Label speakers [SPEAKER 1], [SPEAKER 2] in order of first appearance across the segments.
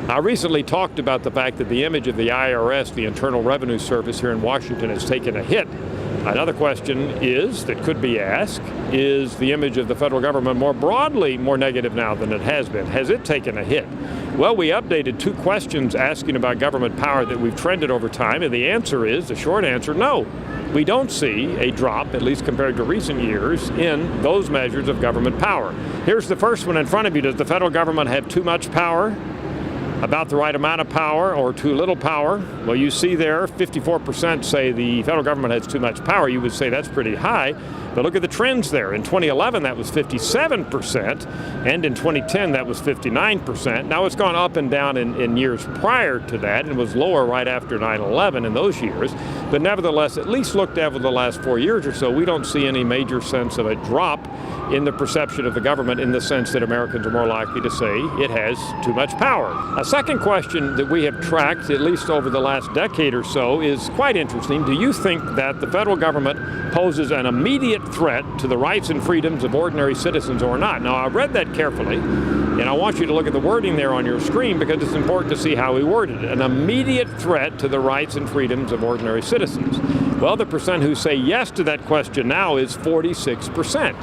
[SPEAKER 1] I recently talked about the fact that the image of the IRS, the Internal Revenue Service here in Washington, has taken a hit. Another question that could be asked, is the image of the federal government more broadly more negative now than it has been? Has it taken a hit? Well, we updated 2 questions asking about government power that we've trended over time, and the short answer, no. We don't see a drop, at least compared to recent years, in those measures of government power. Here's the first one in front of you. Does the federal government have too much power? About the right amount of power or too little power? Well, you see there 54% say the federal government has too much power. You would say that's pretty high, but look at the trends there. In 2011 that was 57%, and in 2010 that was 59%. Now it's gone up and down in years prior to that and was lower right after 9/11 in those years, but nevertheless, at least looked at over the last 4 years or so, we don't see any major sense of a drop in the perception of the government in the sense that Americans are more likely to say it has too much power. A second question that we have tracked, at least over the last decade or so, is quite interesting. Do you think that the federal government poses an immediate threat to the rights and freedoms of ordinary citizens or not? Now, I read that carefully, and I want you to look at the wording there on your screen because it's important to see how we worded it. An immediate threat to the rights and freedoms of ordinary citizens. Well, the percent who say yes to that question now is 46%.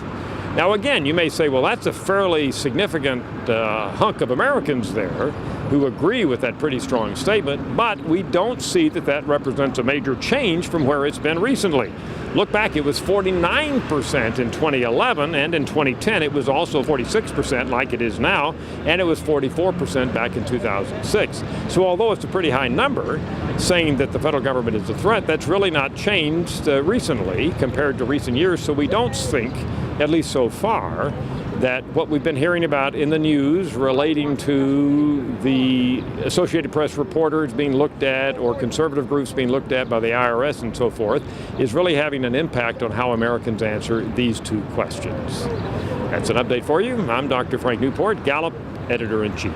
[SPEAKER 1] Now again, you may say, well, that's a fairly significant hunk of Americans there who agree with that pretty strong statement, but we don't see that that represents a major change from where it's been recently. Look back, it was 49% in 2011, and in 2010 it was also 46% like it is now, and it was 44% back in 2006. So although it's a pretty high number, saying that the federal government is a threat, that's really not changed recently compared to recent years, so we don't think, at least so far, that what we've been hearing about in the news relating to the Associated Press reporters being looked at or conservative groups being looked at by the IRS and so forth is really having an impact on how Americans answer these 2 questions. That's an update for you. I'm Dr. Frank Newport, Gallup Editor-in-Chief.